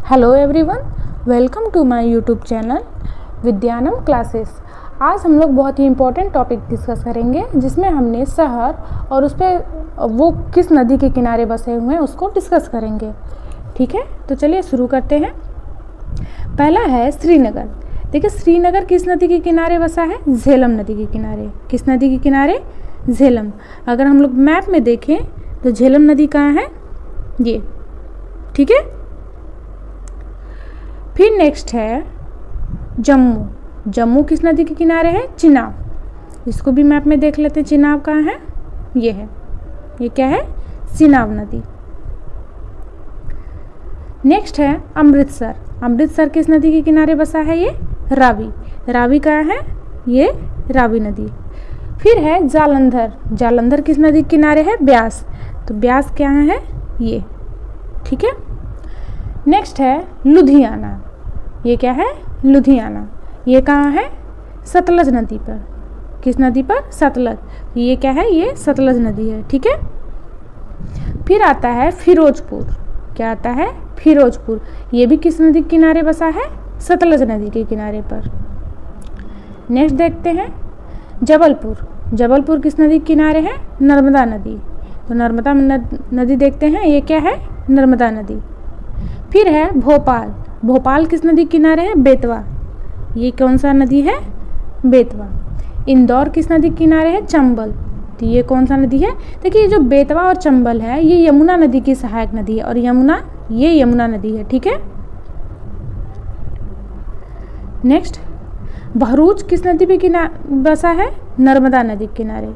Hello everyone, welcome to my YouTube channel Vidyanam classes. आज हम लोग बहुत ही इम्पोर्टेंट टॉपिक डिस्कस करेंगे जिसमें हमने शहर और उस पर वो किस नदी के किनारे बसे हुए हैं उसको डिस्कस करेंगे। ठीक है, तो चलिए शुरू करते हैं। पहला है श्रीनगर। देखिए श्रीनगर किस नदी के किनारे बसा है? झेलम नदी के किनारे। किस नदी के किनारे? झेलम। अगर हम लोग मैप में देखें तो झेलम नदी कहाँ है? ये। ठीक है, फिर नेक्स्ट है जम्मू। जम्मू किस नदी के किनारे है? चिनाब। इसको भी मैप में देख लेते हैं। चिनाब कहाँ है? ये है। ये क्या है? चिनाब नदी। नेक्स्ट है अमृतसर। अमृतसर किस नदी के किनारे बसा है? ये रावी। रावी कहाँ है? ये रावी नदी। फिर है जालंधर। जालंधर किस नदी के किनारे है? ब्यास। तो ब्यास क्या है? ये। ठीक है, नेक्स्ट है लुधियाना। ये क्या है? लुधियाना। ये कहाँ है? सतलज नदी पर। किस नदी पर? सतलज। ये क्या है? ये सतलज नदी है। ठीक है, फिर आता है फिरोजपुर। क्या आता है? फिरोजपुर। ये भी किस नदी के किनारे बसा है? सतलज नदी के किनारे पर। नेक्स्ट देखते हैं जबलपुर। जबलपुर किस नदी के किनारे है? नर्मदा नदी। तो नर्मदा नदी देखते हैं। ये क्या है? नर्मदा नदी। फिर है भोपाल। भोपाल किस नदी के किनारे है? बेतवा। ये कौन सा नदी है? बेतवा। इंदौर किस नदी के किनारे है? चंबल। तो ये कौन सा नदी है? देखिए ये जो बेतवा और चंबल है ये यमुना नदी की सहायक नदी है और ये यमुना नदी है। ठीक है, नेक्स्ट भरूच किस नदी पे बसा है? नर्मदा नदी के किनारे।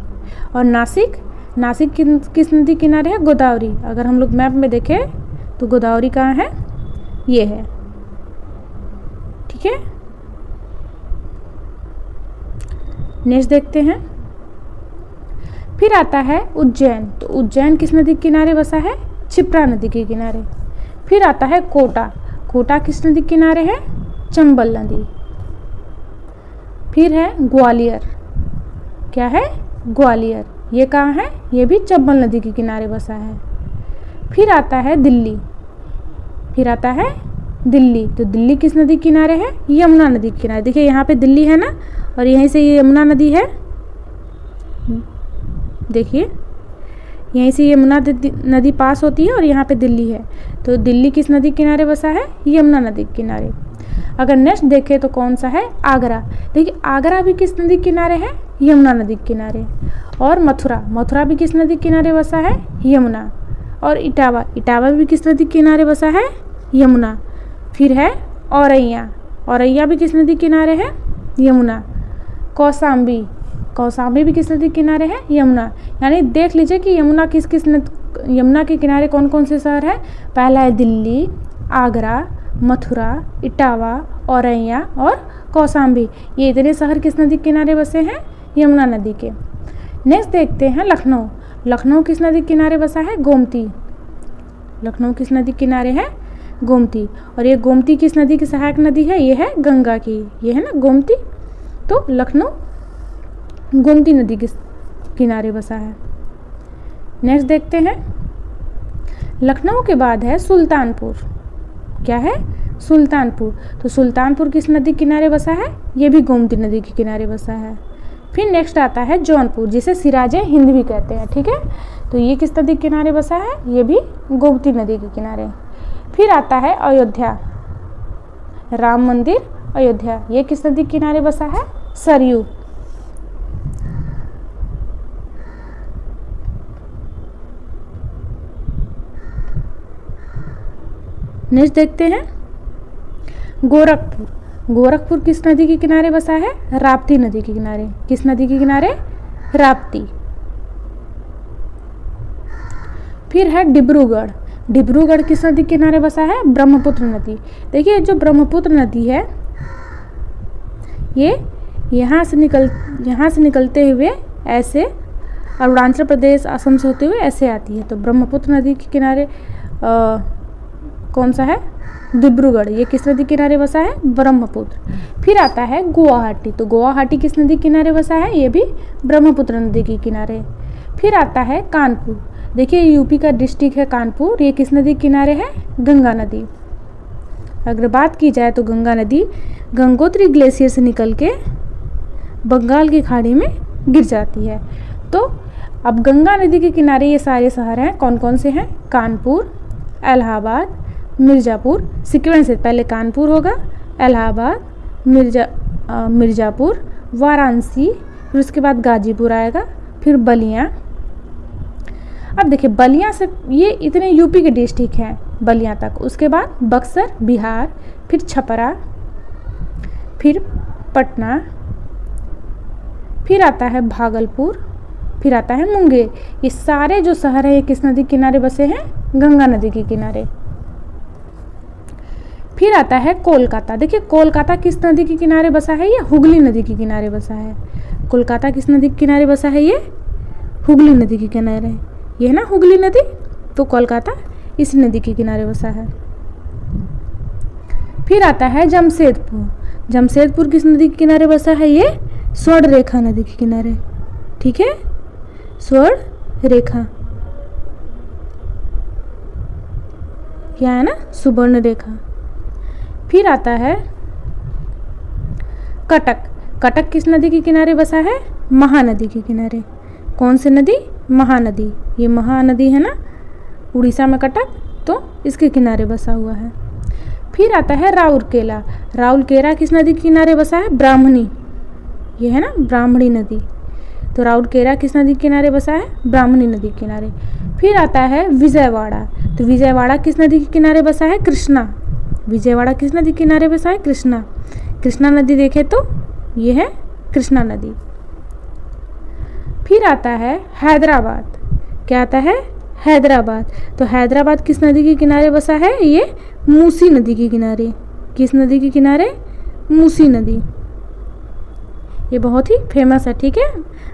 और नासिक किस नदी के किनारे है? गोदावरी। अगर हम लोग मैप में देखें तो गोदावरी कहाँ है? ये है। ठीक है, नेक्स्ट देखते हैं। फिर आता है उज्जैन। तो उज्जैन किस नदी के किनारे बसा है? क्षिप्रा नदी के किनारे। फिर आता है कोटा। कोटा किस नदी के किनारे है? चंबल नदी। फिर है ग्वालियर। क्या है? ग्वालियर। ये कहाँ है? ये भी चंबल नदी के किनारे बसा है। फिर आता है दिल्ली। तो दिल्ली किस नदी के किनारे है? यमुना नदी के किनारे। देखिए यहाँ पे दिल्ली है ना, और यहीं से ये यमुना नदी है। देखिए यहीं से यमुना नदी पास होती है और यहाँ पे दिल्ली है। तो दिल्ली किस नदी के किनारे बसा है? यमुना नदी के किनारे। अगर नेक्स्ट देखें तो कौन सा है? आगरा। देखिए आगरा भी किस नदी के किनारे है? यमुना नदी के किनारे। और मथुरा भी किस नदी के किनारे बसा है? यमुना। और इटावा भी किस नदी के किनारे बसा है? यमुना। फिर है औरैया भी किस नदी के किनारे है? यमुना। कौसाम्बी भी किस नदी के किनारे है? यमुना। यानी देख लीजिए कि यमुना यमुना के किनारे कौन कौन से शहर है। पहला है दिल्ली, आगरा, मथुरा, इटावा, औरैया और कौसाम्बी। ये इतने शहर किस नदी के किनारे बसे हैं? यमुना नदी के। नेक्स्ट देखते हैं लखनऊ। लखनऊ किस नदी के किनारे बसा है? गोमती। लखनऊ किस नदी के किनारे है? गोमती। और ये गोमती किस नदी की सहायक नदी है? ये है गंगा की। ये है ना गोमती। तो लखनऊ गोमती नदी के किनारे बसा है। नेक्स्ट देखते हैं लखनऊ के बाद है सुल्तानपुर। क्या है? सुल्तानपुर। तो सुल्तानपुर किस नदी के किनारे बसा है? ये भी गोमती नदी के किनारे बसा है। फिर नेक्स्ट आता है जौनपुर, जिसे सिराजे हिंद भी कहते हैं। ठीक है, तो ये किस नदी के किनारे बसा है? ये भी गोमती नदी के किनारे। फिर आता है अयोध्या। राम मंदिर अयोध्या। ये किस नदी के किनारे बसा है? सरयू। नेक्स्ट देखते हैं गोरखपुर। गोरखपुर किस नदी के किनारे बसा है? राप्ती नदी के किनारे। किस नदी के किनारे? राप्ती। फिर है डिब्रूगढ़। डिब्रूगढ़ किस नदी के किनारे बसा है? ब्रह्मपुत्र नदी। देखिए जो ब्रह्मपुत्र नदी है ये यहाँ से निकलते हुए ऐसे अरुणाचल प्रदेश असम से होते हुए ऐसे आती है। तो ब्रह्मपुत्र नदी के किनारे कौन सा है? डिब्रूगढ़। ये किस नदी के किनारे बसा है? ब्रह्मपुत्र। फिर आता है गुवाहाटी। तो गुवाहाटी किस नदी के किनारे बसा है? ये भी ब्रह्मपुत्र नदी के किनारे। फिर आता है कानपुर। देखिए यूपी का डिस्ट्रिक्ट है कानपुर, ये किस नदी के किनारे है? गंगा नदी। अगर बात की जाए तो गंगा नदी गंगोत्री ग्लेशियर से निकल के बंगाल की खाड़ी में गिर जाती है। तो अब गंगा नदी के किनारे ये सारे शहर हैं, कौन कौन से हैं? कानपुर, इलाहाबाद, मिर्ज़ापुर। सीक्वेंस से पहले कानपुर होगा, इलाहाबाद, मिर्ज़ापुर, वाराणसी, फिर उसके बाद गाजीपुर आएगा, फिर बलिया। अब देखिए बलिया से ये इतने यूपी के डिस्ट्रिक्ट हैं बलिया तक। उसके बाद बक्सर बिहार, फिर छपरा, फिर पटना, फिर आता है भागलपुर, फिर आता है मुंगेर। ये सारे जो शहर है ये किस नदी के किनारे बसे हैं? गंगा नदी के किनारे। फिर आता है कोलकाता। देखिए कोलकाता किस नदी के किनारे बसा है? ये हुगली नदी के किनारे बसा है। कोलकाता किस नदी के किनारे बसा है? ये हुगली नदी के किनारे। ये है ना हुगली नदी, तो कोलकाता इस नदी के किनारे बसा है। फिर आता है जमशेदपुर। जमशेदपुर किस नदी के किनारे बसा है? ये स्वर्ण रेखा नदी के किनारे। ठीक है, स्वर्ण रेखा, क्या है ना, सुवर्ण रेखा। फिर आता है कटक। कटक किस नदी के किनारे बसा है? महानदी के किनारे। कौन सी नदी? महानदी। ये महानदी है ना उड़ीसा में कटक, तो इसके किनारे बसा हुआ है। फिर आता है राउरकेला। राउरकेला किस नदी के किनारे बसा है? ब्राह्मणी। ये है ना ब्राह्मणी नदी, तो राउरकेला किस नदी के किनारे बसा है? ब्राह्मणी नदी के किनारे। फिर आता है विजयवाड़ा। तो विजयवाड़ा किस नदी के किनारे बसा है? कृष्णा। विजयवाड़ा किस नदी के किनारे बसा है? कृष्णा। कृष्णा नदी देखे तो ये है कृष्णा नदी। फिर आता है हैदराबाद। क्या आता है? हैदराबाद। तो हैदराबाद किस नदी के किनारे बसा है? ये मूसी नदी के किनारे। किस नदी के किनारे? मूसी नदी। ये बहुत ही फेमस है, ठीक है,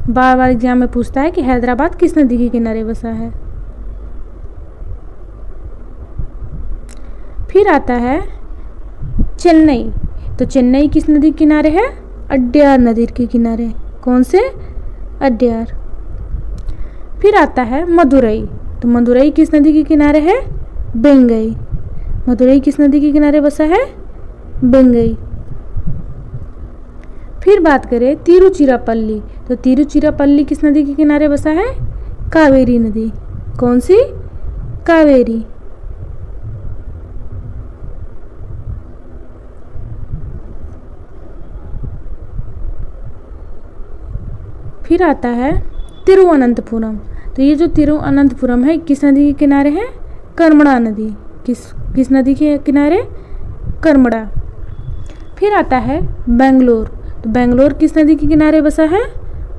बार बार एग्जाम में पूछता है कि हैदराबाद किस नदी के किनारे बसा है। फिर आता है चेन्नई। तो चेन्नई किस नदी के किनारे है? अड्यार नदी के किनारे। कौन से? अड्यार। फिर आता है मदुरई। तो मदुरई किस नदी के किनारे है? बेंगई। मदुरई किस नदी के किनारे बसा है? बेंगई। फिर बात करें तिरुचिरापल्ली। तो तिरुचिरापल्ली किस नदी के किनारे बसा है? कावेरी नदी। कौन सी? कावेरी। फिर आता है तिरुवनंतपुरम। तो ये जो तिरुवनंतपुरम है किस नदी के किनारे है? कर्मड़ा नदी। किस नदी के किनारे? कर्मड़ा। फिर आता है बेंगलोर। तो बेंगलोर किस नदी के किनारे बसा है?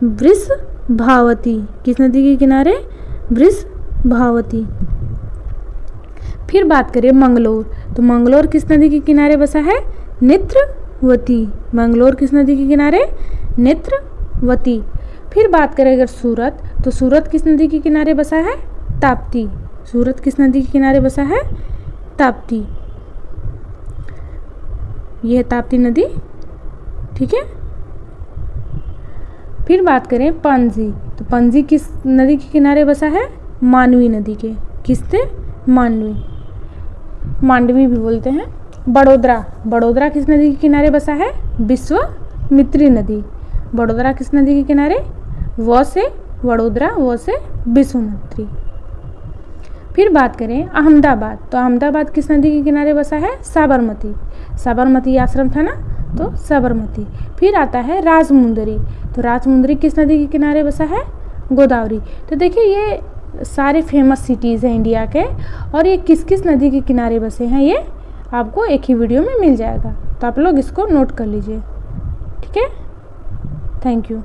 वृषभावती। किस नदी के किनारे? वृषभावती। फिर बात करें मंगलोर। तो मंगलोर किस नदी के किनारे बसा है? नेत्रवती। मंगलोर किस नदी के किनारे? नेत्रवती। फिर बात करें अगर सूरत, तो सूरत किस नदी के किनारे बसा है? ताप्ती। सूरत किस नदी के किनारे बसा है? ताप्ती। यह है ताप्ती नदी, ठीक है। फिर बात करें पणजी। तो पणजी किस नदी के किनारे बसा है? मांडवी नदी के। किससे? मांडवी, मांडवी भी बोलते हैं। बड़ोदरा। बड़ोदरा किस नदी के किनारे बसा है? विश्वामित्री नदी। बड़ोदरा किस नदी के किनारे? व से वडोदरा, व से विश्वामित्री। फिर बात करें अहमदाबाद। तो अहमदाबाद किस नदी के किनारे बसा है? साबरमती। साबरमती आश्रम था ना, तो साबरमती। फिर आता है राजमुंदरी। तो राजमुंदरी किस नदी के किनारे बसा है? गोदावरी। तो देखिए ये सारे फेमस सिटीज़ हैं इंडिया के, और ये किस किस नदी के किनारे बसे हैं ये आपको एक ही वीडियो में मिल जाएगा, तो आप लोग इसको नोट कर लीजिए, ठीक है। Thank you.